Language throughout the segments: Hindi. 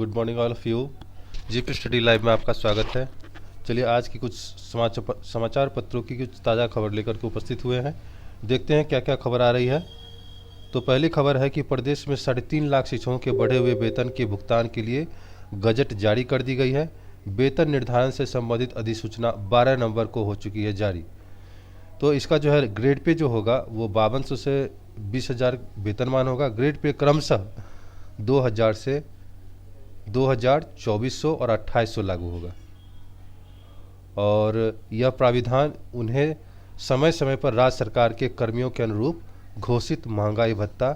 Good morning all of you. GP study live में आपका स्वागत है। चलिए आज की कुछ समाचार पत्रों की कुछ ताज़ा खबर लेकर के उपस्थित हुए हैं। देखते हैं क्या क्या खबर आ रही है। तो पहली खबर है कि प्रदेश में 3.5 लाख शिक्षकों के बढ़े हुए वेतन के भुगतान के लिए गजट जारी कर दी गई है। वेतन निर्धारण से संबंधित अधिसूचना 12 नवंबर को हो चुकी है जारी। तो इसका जो है ग्रेड पे जो होगा वो 5200 से 20,000 वेतनमान होगा। ग्रेड पे क्रमशः 2000 से 2000, 2400 और 2800 लागू होगा। और यह प्राविधान उन्हें समय समय पर राज्य सरकार के कर्मियों के अनुरूप घोषित महंगाई भत्ता,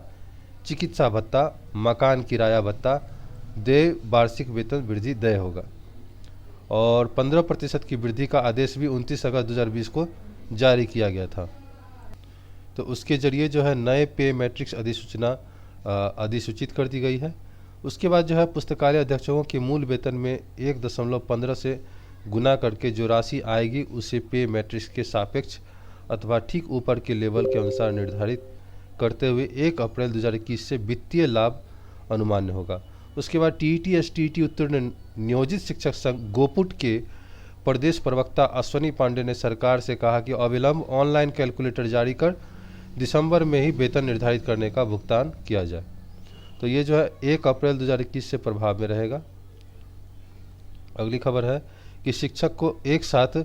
चिकित्सा भत्ता, मकान किराया भत्ता देय वार्षिक वेतन वृद्धि देय होगा। और 15% की वृद्धि का आदेश भी 29 अगस्त 2020 को जारी किया गया था। तो उसके जरिए जो है नए पे मैट्रिक्स अधिसूचित कर दी गई है। उसके बाद जो है पुस्तकालय अध्यक्षों के मूल वेतन में 1.15 से गुना करके जो राशि आएगी उसे पे मैट्रिक्स के सापेक्ष अथवा ठीक ऊपर के लेवल के अनुसार निर्धारित करते हुए 1 अप्रैल 2021 से वित्तीय लाभ अनुमान्य होगा। उसके बाद टीईटी एसटीईटी उत्तीर्ण नियोजित शिक्षक संघ गोपुट के प्रदेश प्रवक्ता अश्वनी पांडे ने सरकार से कहा कि अविलंब ऑनलाइन कैलकुलेटर जारी कर दिसंबर में ही वेतन निर्धारित करने का भुगतान किया जाए। तो ये जो है 1 अप्रैल 2021 से प्रभाव में रहेगा। अगली खबर है कि शिक्षक को एक साथ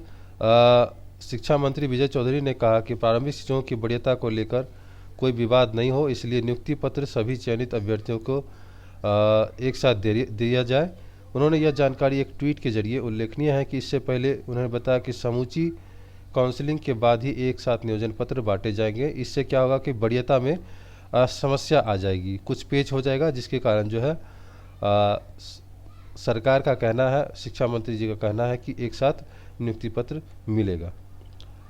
शिक्षा मंत्री विजय चौधरी ने कहा कि प्रारंभिक शिक्षकों की वरीयता को लेकर कोई विवाद नहीं हो, इसलिए नियुक्ति पत्र सभी चयनित अभ्यर्थियों को एक साथ दिया जाए। उन्होंने यह जानकारी एक ट्वीट के जरिए उल्लेखनीय है कि इससे पहले उन्होंने बताया कि समूची काउंसलिंग के बाद ही एक साथ नियोजन पत्र बांटे जाएंगे। इससे क्या होगा कि वरीयता में समस्या आ जाएगी, कुछ पेच हो जाएगा, जिसके कारण जो है सरकार का कहना है, शिक्षा मंत्री जी का कहना है कि एक साथ नियुक्ति पत्र मिलेगा।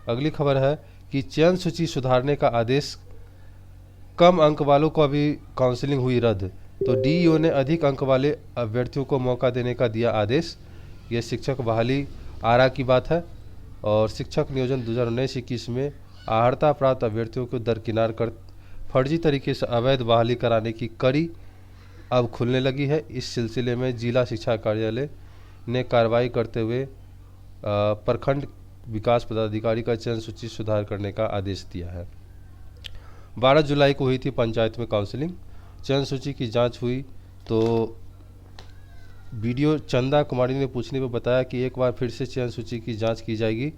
अगली खबर है कि चयन सूची सुधारने का आदेश, कम अंक वालों को अभी काउंसलिंग हुई रद्द, तो डीईओ ने अधिक अंक वाले अभ्यर्थियों को मौका देने का दिया आदेश। ये शिक्षक बहाली आरा की बात है। और शिक्षक नियोजन 2019-21 में आहर्ता प्राप्त अभ्यर्थियों को दरकिनार कर फर्जी तरीके से अवैध बहाली कराने की कड़ी अब खुलने लगी है। इस सिलसिले में जिला शिक्षा कार्यालय ने कार्रवाई करते हुए प्रखंड विकास पदाधिकारी का चयन सूची सुधार करने का आदेश दिया है। 12 जुलाई को हुई थी पंचायत में काउंसलिंग। चयन सूची की जांच हुई तो वीडियो चंदा कुमारी ने पूछने पर बताया कि एक बार फिर से चयन सूची की जांच की जाएगी।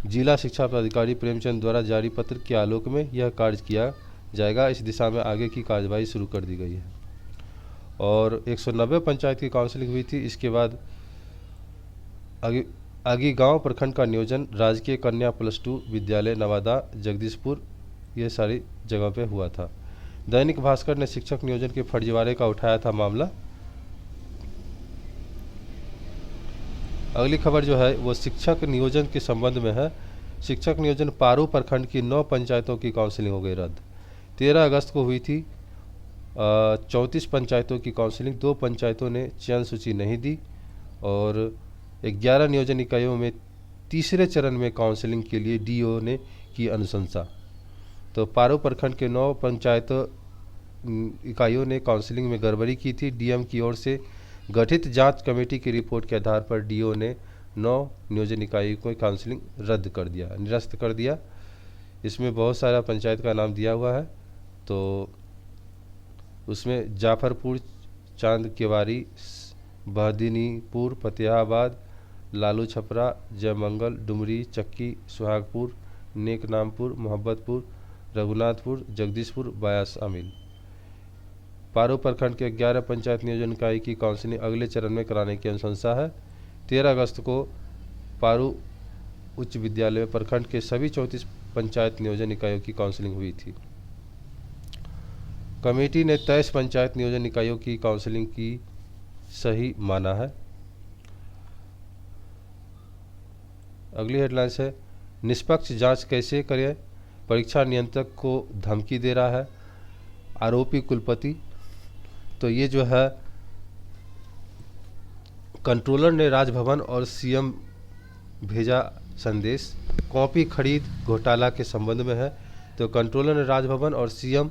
जिला शिक्षा पदाधिकारी प्रेमचंद द्वारा जारी पत्र के आलोक में यह कार्य किया जाएगा। इस दिशा में आगे की कार्यवाही शुरू कर दी गई है। और 190 पंचायत की काउंसलिंग हुई थी। इसके बाद आगी गांव प्रखंड का नियोजन राजकीय कन्या +2 विद्यालय नवादा, जगदीशपुर, ये सारी जगह पे हुआ था। दैनिक भास्कर ने शिक्षक नियोजन के फर्जीवाड़े का उठाया था मामला। अगली खबर जो है वो शिक्षक नियोजन के संबंध में है। शिक्षक नियोजन पारू प्रखंड की 9 पंचायतों की काउंसलिंग हो गई रद्द। 13 अगस्त को हुई थी 34 पंचायतों की काउंसलिंग। 2 पंचायतों ने चयन सूची नहीं दी और 11 नियोजन इकाइयों में तीसरे चरण में काउंसलिंग के लिए डीओ ने की अनुशंसा। तो पारू प्रखंड के 9 पंचायत इकाइयों ने काउंसलिंग में गड़बड़ी की थी। डीएम की ओर से गठित जांच कमेटी की रिपोर्ट के आधार पर डीओ ने 9 नियोजन इकाइयों को काउंसलिंग रद्द कर दिया, निरस्त कर दिया। इसमें बहुत सारा पंचायत का नाम दिया हुआ है। तो उसमें जाफरपुर, चांद केवारी, बहदीनीपुर, फतेहाबाद, लालू छपरा, जयमंगल, डुमरी, चक्की, सुहागपुर, नेकनामपुर, मोहब्बतपुर, रघुनाथपुर, जगदीशपुर, बाया शामिल। पारू प्रखंड के 11 पंचायत नियोजन इकाई की काउंसलिंग अगले चरण में कराने की अनुशंसा है। 13 अगस्त को पारू उच्च विद्यालय में प्रखंड के सभी 34 पंचायत नियोजन इकाइयों की काउंसलिंग हुई थी। कमेटी ने 23 पंचायत नियोजन इकाइयों की काउंसलिंग की सही माना है। अगली हेडलाइंस है निष्पक्ष जांच कैसे करें, परीक्षा नियंत्रक को धमकी दे रहा है आरोपी कुलपति। तो ये जो है कंट्रोलर ने राजभवन और सीएम भेजा संदेश। कॉपी खरीद घोटाला के संबंध में है। तो कंट्रोलर ने राजभवन और सीएम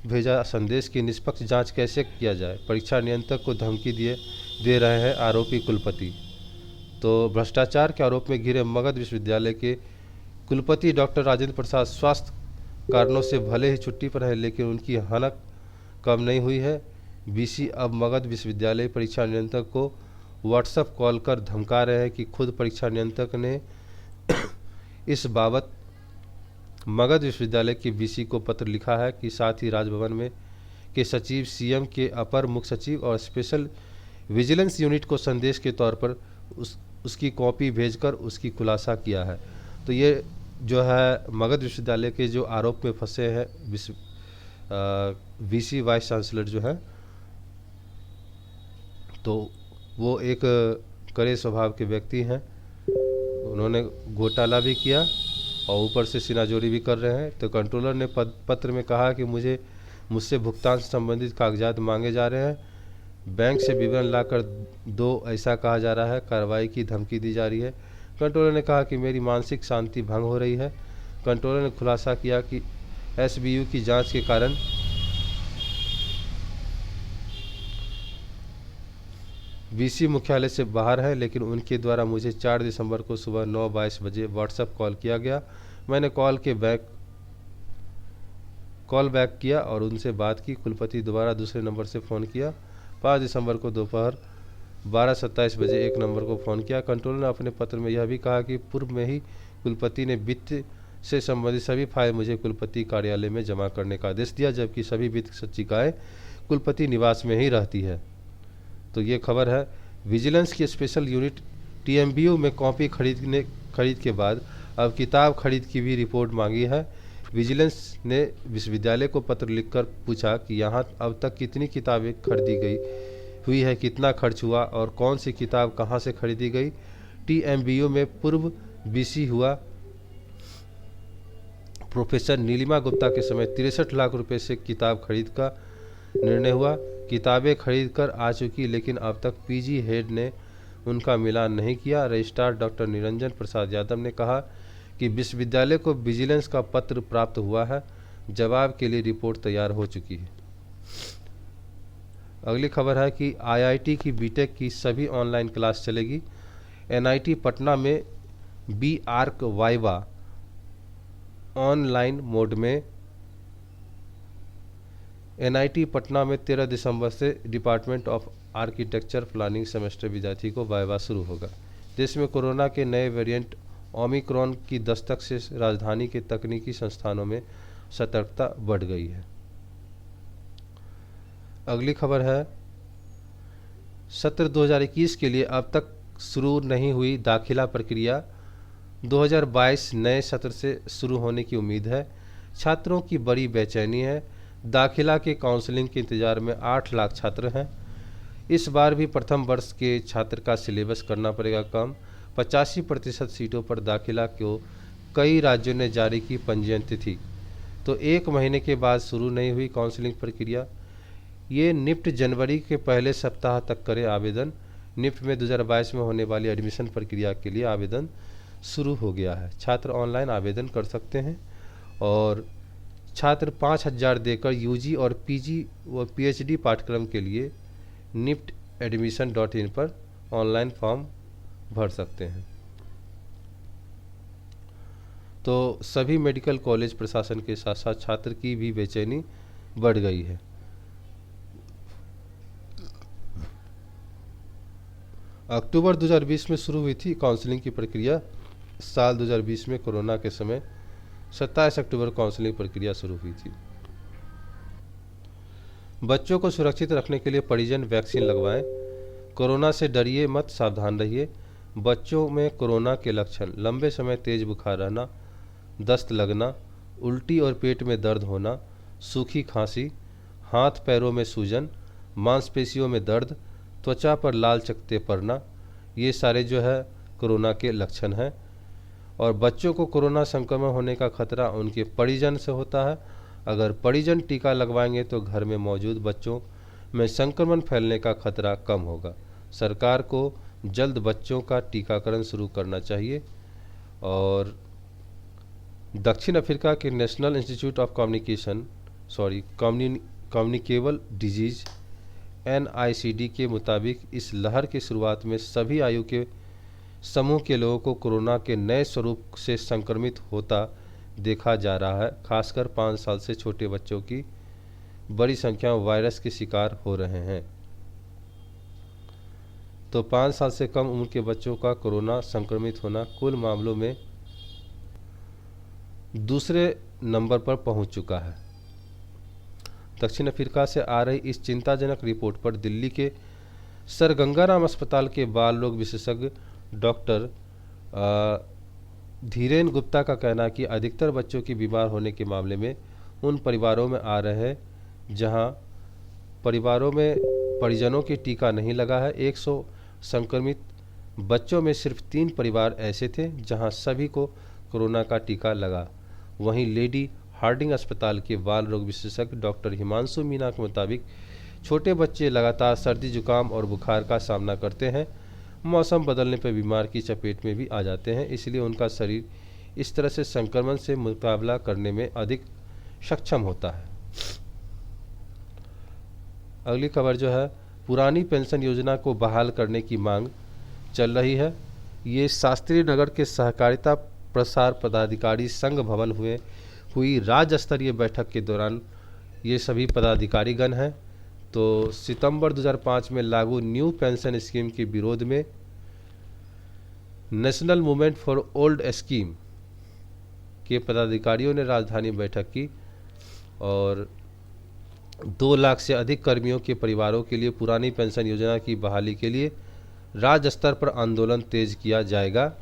भेजा संदेश की निष्पक्ष जांच कैसे किया जाए, परीक्षा नियंत्रक को धमकी दे रहे हैं आरोपी कुलपति। तो भ्रष्टाचार के आरोप में घिरे मगध विश्वविद्यालय के कुलपति डॉक्टर राजेंद्र प्रसाद स्वास्थ्य कारणों से भले ही छुट्टी पर है, लेकिन उनकी हनक कम नहीं हुई है। बीसी अब मगध विश्वविद्यालय परीक्षा नियंत्रक को व्हाट्सएप कॉल कर धमका रहे हैं कि खुद परीक्षा नियंत्रक ने इस बाबत मगध विश्वविद्यालय के बीसी को पत्र लिखा है कि साथ ही राजभवन में के सचिव, सीएम के अपर मुख्य सचिव और स्पेशल विजिलेंस यूनिट को संदेश के तौर पर उसकी कॉपी भेजकर उसकी खुलासा किया है। तो ये जो है मगध विश्वविद्यालय के जो आरोप में फंसे हैं वीसी वाइस चांसलर जो है, तो वो एक कड़े स्वभाव के व्यक्ति हैं। उन्होंने घोटाला भी किया और ऊपर से सिनाजोरी भी कर रहे हैं। तो कंट्रोलर ने पत्र में कहा कि मुझसे भुगतान से संबंधित कागजात मांगे जा रहे हैं, बैंक से विवरण लाकर दो ऐसा कहा जा रहा है, कार्रवाई की धमकी दी जा रही है। कंट्रोलर ने कहा कि मेरी मानसिक शांति भंग हो रही है। कंट्रोलर ने खुलासा किया कि एसबीयू की जांच के कारण वीसी मुख्यालय से बाहर है, लेकिन उनके द्वारा मुझे 4 दिसंबर को सुबह 9:22 बजे व्हाट्सएप कॉल किया गया। मैंने कॉल बैक किया और उनसे बात की। कुलपति दोबारा दूसरे नंबर से फ़ोन किया। 5 दिसंबर को दोपहर 12:27 बजे एक नंबर को फ़ोन किया। कंट्रोलर ने अपने पत्र में यह भी कहा कि पूर्व में ही कुलपति ने वित्त से संबंधित सभी फाइल मुझे कुलपति कार्यालय में जमा करने का आदेश दिया, जबकि सभी वित्त सचिकाएँ कुलपति निवास में ही रहती है। तो ये खबर है। विजिलेंस की स्पेशल यूनिट टीएमबीयू में कॉपी खरीद के बाद अब किताब खरीद की भी रिपोर्ट मांगी है। विजिलेंस ने विश्वविद्यालय को पत्र लिखकर पूछा कि यहाँ अब तक कितनी किताबें खरीदी गई हुई है, कितना खर्च हुआ और कौन सी किताब कहाँ से खरीदी गई। टीएमबीयू में पूर्व बीसी हुआ प्रोफेसर नीलिमा गुप्ता के समय 63 लाख रुपए से किताब खरीद का निर्णय हुआ। किताबें खरीद कर आ चुकी, लेकिन अब तक पीजी हेड ने उनका मिलान नहीं किया। रजिस्ट्रार डॉक्टर निरंजन प्रसाद यादव ने कहा कि विश्वविद्यालय को विजिलेंस का पत्र प्राप्त हुआ है, जवाब के लिए रिपोर्ट तैयार हो चुकी है। अगली खबर है कि आईआईटी की बीटेक की सभी ऑनलाइन क्लास चलेगी। एनआईटी पटना में B Arch viva online mode में। एनआईटी पटना में 13 दिसंबर से department of architecture planning semester विद्यार्थी को वाइवा शुरू होगा। देश में कोरोना के नए वेरिएंट ओमिक्रॉन की दस्तक से राजधानी के तकनीकी संस्थानों में सतर्कता बढ़ गई है। अगली खबर है सत्र 2021 के लिए अब तक शुरू नहीं हुई दाखिला प्रक्रिया। 2022 नए सत्र से शुरू होने की उम्मीद है। छात्रों की बड़ी बेचैनी है। दाखिला के काउंसलिंग के इंतजार में 8 लाख छात्र हैं। इस बार भी प्रथम वर्ष के छात्र का सिलेबस करना पड़ेगा कम। 85% सीटों पर दाखिला को कई राज्यों ने जारी की पंजीयन तिथि, तो 1 महीने के बाद शुरू नहीं हुई काउंसलिंग प्रक्रिया। ये निफ्ट जनवरी के पहले सप्ताह तक करे आवेदन। निफ्ट में 2022 में होने वाली एडमिशन प्रक्रिया के लिए आवेदन शुरू हो गया है। छात्र ऑनलाइन आवेदन कर सकते हैं और छात्र 5,000 देकर यूजी और पीजी व पीएचडी पाठ्यक्रम के लिए nifteadmission.in पर ऑनलाइन फॉर्म भर सकते हैं। तो सभी मेडिकल कॉलेज प्रशासन के साथ साथ छात्र की भी बेचैनी बढ़ गई है। अक्टूबर 2020 में शुरू हुई थी काउंसलिंग की प्रक्रिया। साल 2020 में कोरोना के समय 27 अक्टूबर काउंसलिंग प्रक्रिया शुरू हुई थी। बच्चों को सुरक्षित रखने के लिए परिजन वैक्सीन लगवाएं। कोरोना से डरिए मत, सावधान रहिए। बच्चों में कोरोना के लक्षण: लंबे समय तेज बुखार रहना, दस्त लगना, उल्टी और पेट में दर्द होना, सूखी खांसी, हाथ पैरों में सूजन, मांसपेशियों में दर्द, त्वचा पर लाल चकत्ते पड़ना, ये सारे जो है कोरोना के लक्षण हैं। और बच्चों को कोरोना संक्रमण होने का खतरा उनके परिजन से होता है। अगर परिजन टीका लगवाएंगे तो घर में मौजूद बच्चों में संक्रमण फैलने का खतरा कम होगा। सरकार को जल्द बच्चों का टीकाकरण शुरू करना चाहिए। और दक्षिण अफ्रीका के national institute of communication communicable disease NICD के मुताबिक इस लहर की शुरुआत में सभी आयु के समूह के लोगों को कोरोना के नए स्वरूप से संक्रमित होता देखा जा रहा है। खासकर 5 साल से छोटे बच्चों की बड़ी संख्या में वायरस के शिकार हो रहे हैं। तो 5 साल से कम उम्र के बच्चों का कोरोना संक्रमित होना कुल मामलों में दूसरे नंबर पर पहुंच चुका है। दक्षिण अफ्रीका से आ रही इस चिंताजनक रिपोर्ट पर दिल्ली के सर गंगाराम अस्पताल के बाल रोग विशेषज्ञ डॉक्टर धीरेन गुप्ता का कहना है कि अधिकतर बच्चों की बीमार होने के मामले में उन परिवारों में आ रहे हैं जहां परिवारों में परिजनों के टीका नहीं लगा है। 100 संक्रमित बच्चों में सिर्फ 3 परिवार ऐसे थे जहां सभी को कोरोना का टीका लगा। वहीं लेडी हार्डिंग अस्पताल के बाल रोग विशेषज्ञ डॉक्टर हिमांशु मीना के मुताबिक छोटे बच्चे लगातार सर्दी जुकाम और बुखार का सामना करते हैं। मौसम बदलने पर बीमार की चपेट में भी आ जाते हैं, इसलिए उनका शरीर इस तरह से संक्रमण से मुकाबला करने में अधिक सक्षम होता है। अगली खबर जो है, पुरानी पेंशन योजना को बहाल करने की मांग चल रही है। ये शास्त्री नगर के सहकारिता प्रसार पदाधिकारी संघ भवन हुई राज्य स्तरीय बैठक के दौरान ये सभी पदाधिकारीगण हैं। तो सितंबर 2005 में लागू न्यू पेंशन स्कीम के विरोध में national movement for old scheme के पदाधिकारियों ने राजधानी बैठक की और 2 लाख से अधिक कर्मियों के परिवारों के लिए पुरानी पेंशन योजना की बहाली के लिए राज्य स्तर पर आंदोलन तेज किया जाएगा।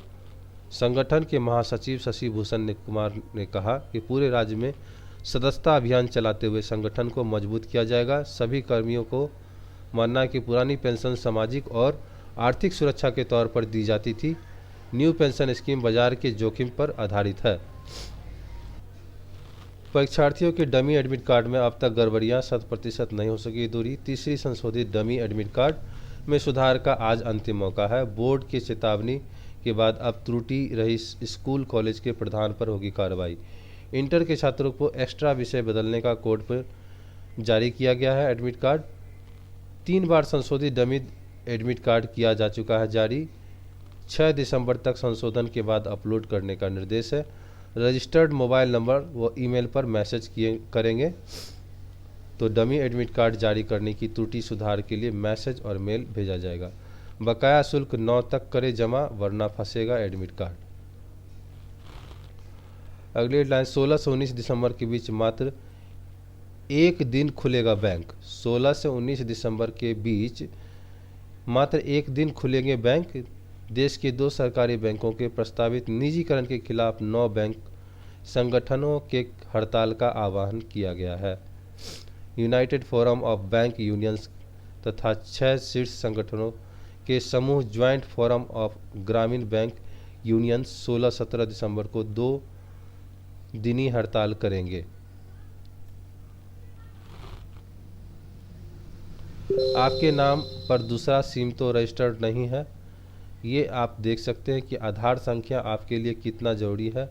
संगठन के महासचिव शशि भूषण कुमार ने कहा कि पूरे राज्य में सदस्यता अभियान चलाते हुए संगठन को मजबूत किया जाएगा। सभी कर्मियों को मानना है कि पुरानी पेंशन सामाजिक और आर्थिक सुरक्षा के तौर पर दी जाती थी। न्यू पेंशन स्कीम बाजार के जोखिम पर आधारित है। परीक्षार्थियों के डमी एडमिट कार्ड में अब तक गड़बड़ियां 100% नहीं हो सकी दूरी। तीसरी संशोधित डमी एडमिट कार्ड में सुधार का आज अंतिम मौका है। बोर्ड की चेतावनी के बाद अब त्रुटि रही स्कूल कॉलेज के प्रधान पर होगी कार्रवाई। इंटर के छात्रों को एक्स्ट्रा विषय बदलने का कोड पर जारी किया गया है। एडमिट कार्ड 3 बार संशोधित डमी एडमिट कार्ड किया जा चुका है जारी। 6 दिसंबर तक संशोधन के बाद अपलोड करने का निर्देश है। रजिस्टर्ड मोबाइल नंबर व ईमेल पर मैसेज करेंगे तो डमी एडमिट कार्ड जारी करने की त्रुटि सुधार के लिए मैसेज और मेल भेजा जाएगा। बकाया शुल्क 9 तक करे जमा वरना फंसेगा एडमिट कार्ड। अगली हेडलाइन, 16 से 19 दिसंबर के बीच मात्र एक दिन खुलेगा बैंक। 16 से 19 दिसंबर के बीच मात्र एक दिन खुलेंगे बैंक। देश के 2 सरकारी बैंकों के प्रस्तावित निजीकरण के खिलाफ 9 बैंक संगठनों के हड़ताल का आह्वान किया गया है। United forum of bank unions तथा 6 शीर्ष संगठनों के समूह ज्वाइंट फोरम ऑफ ग्रामीण बैंक यूनियंस 16-17 दिसंबर को 2 दिनी हड़ताल करेंगे। आपके नाम पर दूसरा सिम तो रजिस्टर्ड नहीं है। ये आप देख सकते हैं कि आधार संख्या आपके लिए कितना ज़रूरी है।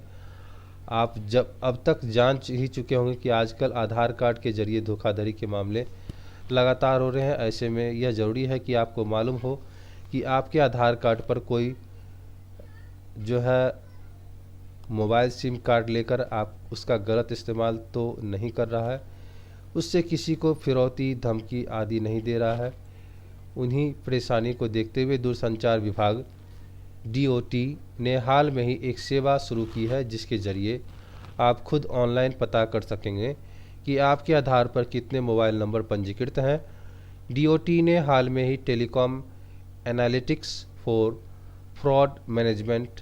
आप जब अब तक जान ही चुके होंगे कि आजकल आधार कार्ड के जरिए धोखाधड़ी के मामले लगातार हो रहे हैं। ऐसे में यह ज़रूरी है कि आपको मालूम हो कि आपके आधार कार्ड पर कोई जो है मोबाइल सिम कार्ड लेकर आप उसका गलत इस्तेमाल तो नहीं कर रहा है, उससे किसी को फिरौती धमकी आदि नहीं दे रहा है। उन्हीं परेशानी को देखते हुए दूरसंचार विभाग DOT ने हाल में ही एक सेवा शुरू की है जिसके ज़रिए आप खुद ऑनलाइन पता कर सकेंगे कि आपके आधार पर कितने मोबाइल नंबर पंजीकृत हैं। DOT ने हाल में ही telecom analytics for fraud management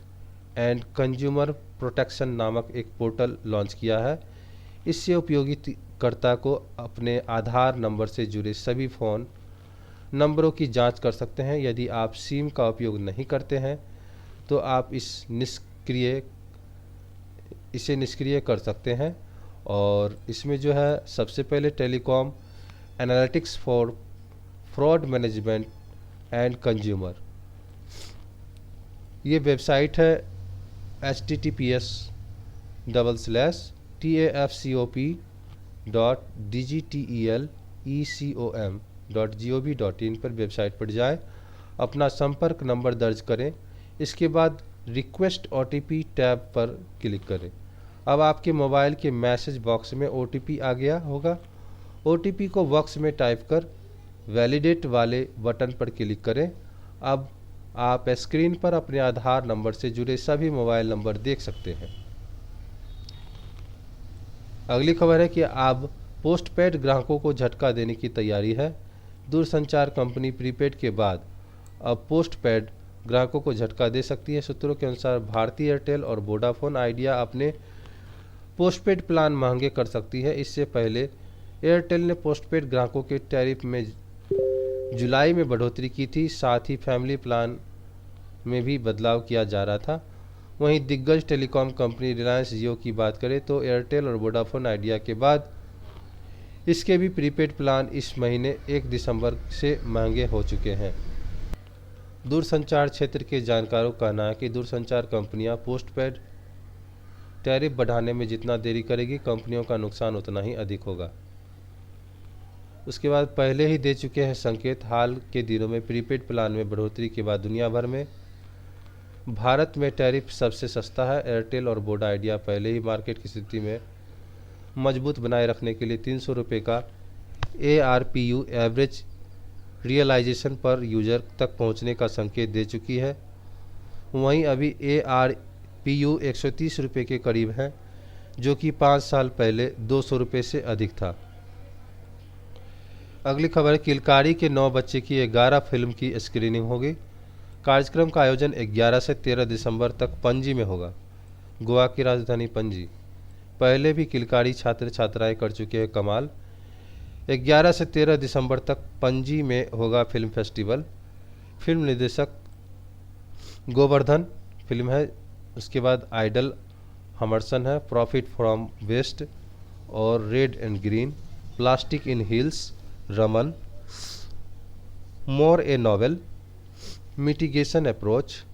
and consumer protection नामक एक पोर्टल लॉन्च किया है। इससे उपयोगकर्ता को अपने आधार नंबर से जुड़े सभी फ़ोन नंबरों की जांच कर सकते हैं। यदि आप सिम का उपयोग नहीं करते हैं तो आप इसे निष्क्रिय कर सकते हैं। और इसमें जो है सबसे पहले telecom analytics for fraud management and consumer, ये वेबसाइट है https://tafcop www.digitelecom.gov.in पर वेबसाइट पर जाएं, अपना संपर्क नंबर दर्ज करें। इसके बाद रिक्वेस्ट ओटीपी टैब पर क्लिक करें। अब आपके मोबाइल के मैसेज बॉक्स में ओटीपी आ गया होगा। ओटीपी को बॉक्स में टाइप कर वैलिडेट वाले बटन पर क्लिक करें। अब आप स्क्रीन पर अपने आधार नंबर से जुड़े सभी मोबाइल नंबर देख सकते हैं। अगली खबर है कि अब पोस्टपेड ग्राहकों को झटका देने की तैयारी है। दूरसंचार कंपनी प्रीपेड के बाद अब पोस्टपेड ग्राहकों को झटका दे सकती है। सूत्रों के अनुसार भारती एयरटेल और वोडाफोन आइडिया अपने पोस्टपेड प्लान महंगे कर सकती है। इससे पहले एयरटेल ने पोस्टपेड ग्राहकों के टैरिफ में जुलाई में बढ़ोतरी की थी, साथ ही फैमिली प्लान में भी बदलाव किया जा रहा था। वहीं दिग्गज टेलीकॉम कंपनी रिलायंस जियो की बात करें तो एयरटेल और वोडाफोन आइडिया के बाद इसके भी प्रीपेड प्लान इस महीने 1 दिसंबर से महंगे हो चुके हैं। दूरसंचार क्षेत्र के जानकारों का कहना है कि दूरसंचार कंपनियां पोस्टपेड टैरिफ बढ़ाने में जितना देरी करेगी, कंपनियों का नुकसान उतना ही अधिक होगा। उसके बाद पहले ही दे चुके हैं संकेत। हाल के दिनों में प्रीपेड प्लान में बढ़ोतरी के बाद दुनिया भर में भारत में टैरिफ सबसे सस्ता है। एयरटेल और वोडा आइडिया पहले ही मार्केट की स्थिति में मजबूत बनाए रखने के लिए 300 रुपये का ARPU एवरेज रियलाइजेशन पर यूजर तक पहुंचने का संकेत दे चुकी है। वहीं अभी ARPU 130 रुपये के करीब है, जो कि 5 साल पहले 200 रुपये से अधिक था। अगली खबर, किलकारी के 9 बच्चे की 11 फिल्म की स्क्रीनिंग होगी। कार्यक्रम का आयोजन 11 से 13 दिसंबर तक पणजी में होगा। गोवा की राजधानी पणजी। पहले भी किलकारी छात्र छात्राएं कर चुके हैं कमाल। 11 से 13 दिसंबर तक पणजी में होगा फिल्म फेस्टिवल। फिल्म निर्देशक गोवर्धन फिल्म है। उसके बाद आइडल हमरसन है, प्रॉफिट फ्रॉम वेस्ट और red and green, plastic in hills, Raman, more a novel, mitigation approach,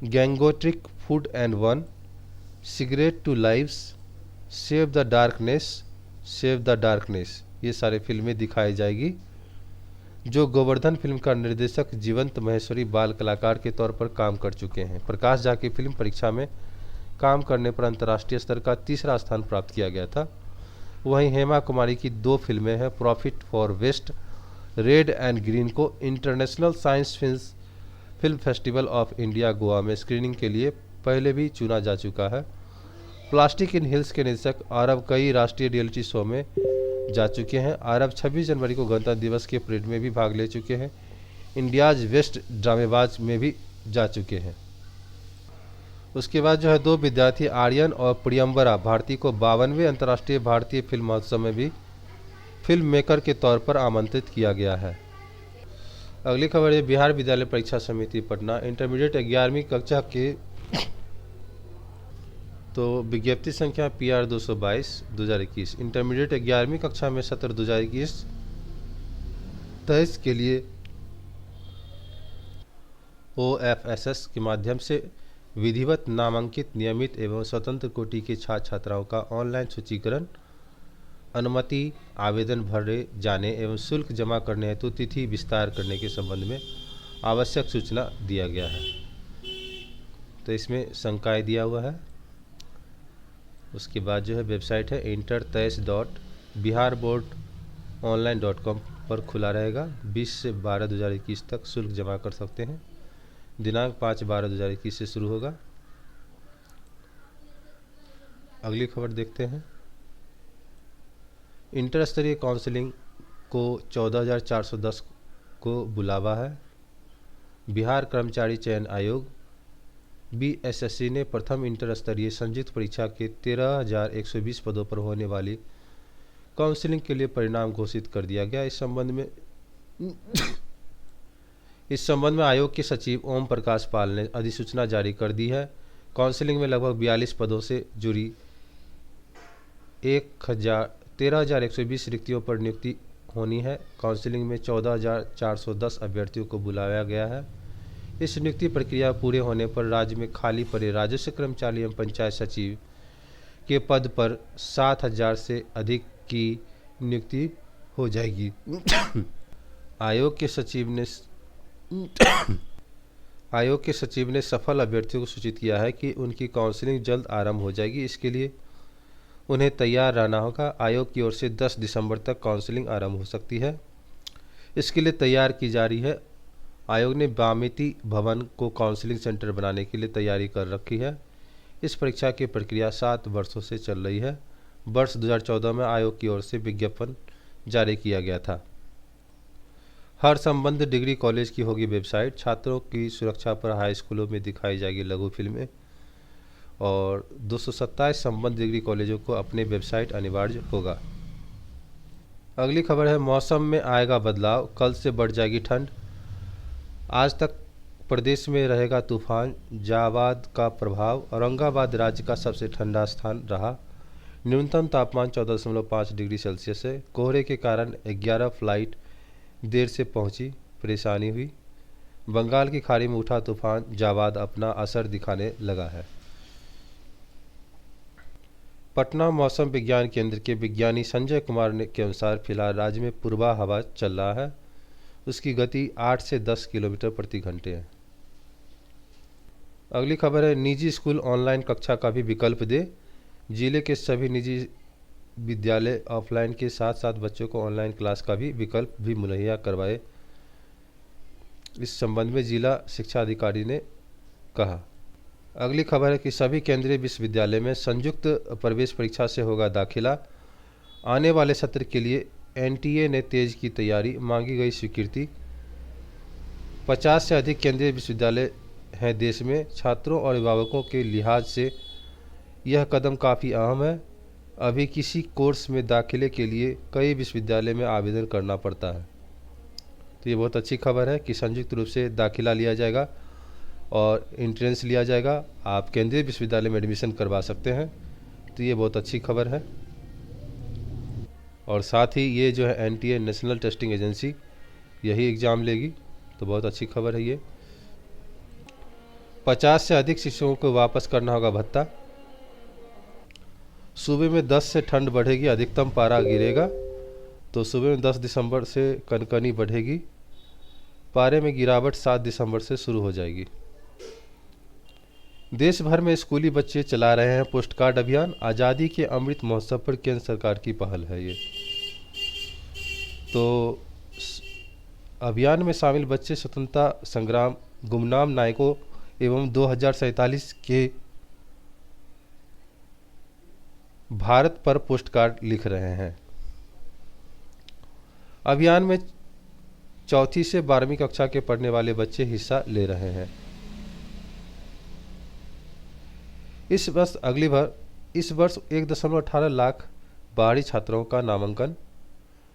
गैंगोट्रिक food and one, cigarette to lives, save the darkness, save the darkness, ये सारे फिल्में दिखाई जाएगी। जो गोवर्धन फिल्म का निर्देशक जीवंत महेश्वरी बाल कलाकार के तौर पर काम कर चुके हैं। प्रकाश झा की फिल्म परीक्षा में काम करने पर अंतर्राष्ट्रीय स्तर का 3रा स्थान प्राप्त किया गया था। वहीं हेमा कुमारी की 2 फिल्में हैं। Profit for waste, red and green को international science film festival of India Goa में स्क्रीनिंग के लिए पहले भी चुना जा चुका है। प्लास्टिक इन हिल्स के निर्देशक आरब कई राष्ट्रीय रियलिटी शो में जा चुके हैं। आरब 26 जनवरी को गणतंत्र दिवस के परेड में भी भाग ले चुके हैं। इंडियाज वेस्ट ड्रामेबाज में भी जा चुके हैं। उसके बाद जो है 2 विद्यार्थी आर्यन और प्रियंबरा भारती को 52वें अंतर्राष्ट्रीय भारतीय फिल्म महोत्सव में भी फिल्म मेकर के तौर पर आमंत्रित किया गया है। अगली खबर है बिहार विद्यालय परीक्षा समिति पटना इंटरमीडिएट 11वीं कक्षा के तो विज्ञप्ति संख्या PR 222/2021 इंटरमीडिएट 11वीं कक्षा में सत्र 2021-23 के लिए OFSS के माध्यम से विधिवत नामांकित नियमित एवं स्वतंत्र कोटि के छात्र छात्राओं का ऑनलाइन सूचीकरण, अनुमति आवेदन भरे जाने एवं शुल्क जमा करने हेतु तिथि विस्तार करने के संबंध में आवश्यक सूचना दिया गया है। तो इसमें संकाय दिया हुआ है। उसके बाद जो है वेबसाइट है inter23.biharboardonline.com पर खुला रहेगा। 20 से 12/2021 तक शुल्क जमा कर सकते हैं। दिनांक 5/12/2021 से शुरू होगा। अगली खबर देखते हैं। इंटर स्तरीय काउंसलिंग को 14,410 को बुलावा है। बिहार कर्मचारी चयन आयोग BSSC ने प्रथम इंटर स्तरीय संयुक्त परीक्षा के 13,120 पदों पर होने वाली काउंसलिंग के लिए परिणाम घोषित कर दिया गया। इस संबंध में आयोग के सचिव ओम प्रकाश पाल ने अधिसूचना जारी कर दी है। काउंसलिंग में लगभग 42 पदों से जुड़ी 13,120 रिक्तियों पर नियुक्ति होनी है। काउंसलिंग में 14,410 अभ्यर्थियों को बुलाया गया है। इस नियुक्ति प्रक्रिया पूरे होने पर राज्य में खाली पड़े राजस्व कर्मचारी एवं पंचायत सचिव के पद पर 7,000 से अधिक की नियुक्ति हो जाएगी। आयोग के सचिव ने आयोग के सचिव ने सफल अभ्यर्थियों को सूचित किया है कि उनकी काउंसलिंग जल्द आरंभ हो जाएगी। इसके लिए उन्हें तैयार रहना होगा। आयोग की ओर से 10 दिसंबर तक काउंसलिंग आरंभ हो सकती है। इसके लिए तैयार की जा रही है। आयोग ने बामेती भवन को काउंसलिंग सेंटर बनाने के लिए तैयारी कर रखी है। इस परीक्षा की प्रक्रिया 7 वर्षों से चल रही है। वर्ष 2014 में आयोग की ओर से विज्ञापन जारी किया गया था। हर संबद्ध डिग्री कॉलेज की होगी वेबसाइट। छात्रों की सुरक्षा पर हाई स्कूलों में दिखाई जाएगी लघु फिल्में और 227 संबद्ध डिग्री कॉलेजों को अपने वेबसाइट अनिवार्य होगा। अगली खबर है, मौसम में आएगा बदलाव, कल से बढ़ जाएगी ठंड। आज तक प्रदेश में रहेगा तूफान जावाद का प्रभाव। औरंगाबाद राज्य का सबसे ठंडा स्थान रहा। न्यूनतम तापमान 14.5 डिग्री सेल्सियस है। कोहरे के कारण 11 फ्लाइट देर से पहुंची, परेशानी हुई। बंगाल की खाड़ी में उठा तूफान जावाद अपना असर दिखाने लगा है। पटना मौसम विज्ञान केंद्र के विज्ञानी संजय कुमार के अनुसार फिलहाल राज्य में पूर्वा हवा चल रहा है। उसकी गति 8 से 10 किलोमीटर प्रति घंटे है। अगली खबर है, निजी स्कूल ऑनलाइन कक्षा का भी विकल्प दे। जिले के सभी निजी विद्यालय ऑफलाइन के साथ साथ बच्चों को ऑनलाइन क्लास का भी विकल्प भी मुहैया करवाए। इस संबंध में जिला शिक्षा अधिकारी ने कहा। अगली खबर है कि सभी केंद्रीय विश्वविद्यालय में संयुक्त प्रवेश परीक्षा से होगा दाखिला। आने वाले सत्र के लिए एनटीए ने तेज की तैयारी, मांगी गई स्वीकृति। 50 से अधिक केंद्रीय विश्वविद्यालय हैं देश में। छात्रों और अभिभावकों के लिहाज से यह कदम काफ़ी अहम है। अभी किसी कोर्स में दाखिले के लिए कई विश्वविद्यालय में आवेदन करना पड़ता है। तो ये बहुत अच्छी खबर है कि संयुक्त रूप से दाखिला लिया जाएगा और एंट्रेंस लिया जाएगा। आप केंद्रीय विश्वविद्यालय में एडमिशन करवा सकते हैं। तो ये बहुत अच्छी खबर है। और साथ ही ये जो है एनटीए नेशनल टेस्टिंग एजेंसी यही एग्ज़ाम लेगी। तो बहुत अच्छी खबर है ये। 50 से अधिक शिक्षकों को वापस करना होगा भत्ता। सूबे में 10 से ठंड बढ़ेगी, अधिकतम पारा गिरेगा। तो सूबे में 10 दिसंबर से कनकनी बढ़ेगी। पारे में गिरावट 7 दिसंबर से शुरू हो जाएगी। देश भर में स्कूली बच्चे चला रहे हैं पोस्ट कार्ड अभियान। आज़ादी के अमृत महोत्सव पर केंद्र सरकार की पहल है ये। तो अभियान में शामिल बच्चे स्वतंत्रता संग्राम गुमनाम नायकों एवं 2047 के भारत पर पोस्ट कार्ड लिख रहे हैं। अभियान में 4वीं से 12वीं कक्षा के पढ़ने वाले बच्चे हिस्सा ले रहे हैं। इस वर्ष 1.18 लाख बाहरी छात्रों का नामांकन।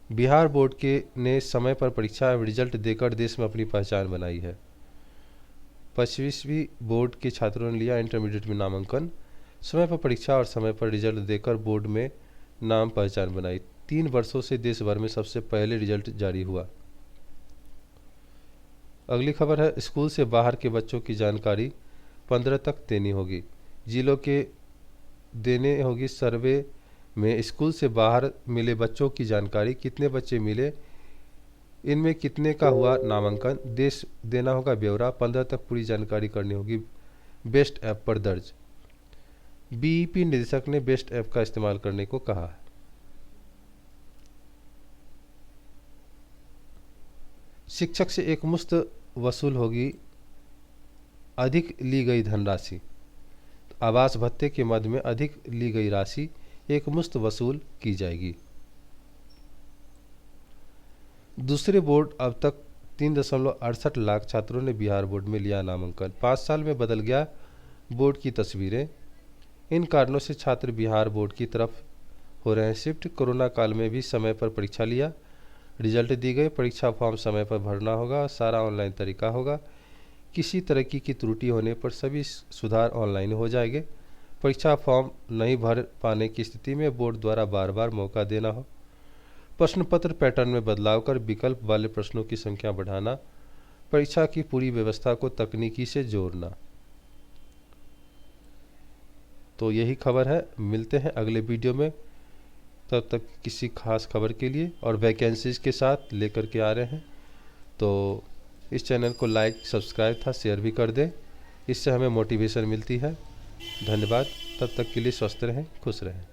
बिहार बोर्ड के ने समय पर परीक्षा एवं रिजल्ट देकर देश में अपनी पहचान बनाई है। 25वीं बोर्ड के छात्रों ने लिया इंटरमीडिएट में नामांकन। समय पर परीक्षा और समय पर रिजल्ट देकर बोर्ड में नाम पहचान बनाई। 3 वर्षों से देश भर में सबसे पहले रिजल्ट जारी हुआ। अगली खबर है, स्कूल से बाहर के बच्चों की जानकारी 15 तक देनी होगी। जिलों के देने होगी सर्वे में स्कूल से बाहर मिले बच्चों की जानकारी, कितने बच्चे मिले, इनमें कितने का हुआ नामांकन, देश देना होगा ब्यौरा। 15 तक पूरी जानकारी करनी होगी बेस्ट ऐप पर दर्ज। बीईपी निदेशक ने बेस्ट ऐप का इस्तेमाल करने को कहा है। शिक्षक से एक मुश्त वसूल होगी अधिक ली गई धनराशि। आवास भत्ते के मद में अधिक ली गई राशि एक मुश्त वसूल की जाएगी। दूसरे बोर्ड अब तक 3.68 लाख छात्रों ने बिहार बोर्ड में लिया नामांकन। 5 साल में बदल गया बोर्ड की तस्वीरें। इन कारणों से छात्र बिहार बोर्ड की तरफ हो रहे हैं शिफ्ट। कोरोना काल में भी समय पर परीक्षा लिया, रिजल्ट दी गई। परीक्षा फॉर्म समय पर भरना होगा, सारा ऑनलाइन तरीका होगा। किसी तरह की त्रुटि होने पर सभी सुधार ऑनलाइन हो जाएंगे। परीक्षा फॉर्म नहीं भर पाने की स्थिति में बोर्ड द्वारा बार बार मौका देना हो। प्रश्न पत्र पैटर्न में बदलाव कर विकल्प वाले प्रश्नों की संख्या बढ़ाना। परीक्षा की पूरी व्यवस्था को तकनीकी से जोड़ना। तो यही खबर है। मिलते हैं अगले वीडियो में। तब तक किसी खास खबर के लिए और वैकेंसीज के साथ लेकर के आ रहे हैं। तो इस चैनल को लाइक, सब्सक्राइब था, शेयर भी कर दें, इससे हमें मोटिवेशन मिलती है। धन्यवाद। तब तक के लिए स्वस्थ रहें, खुश रहें।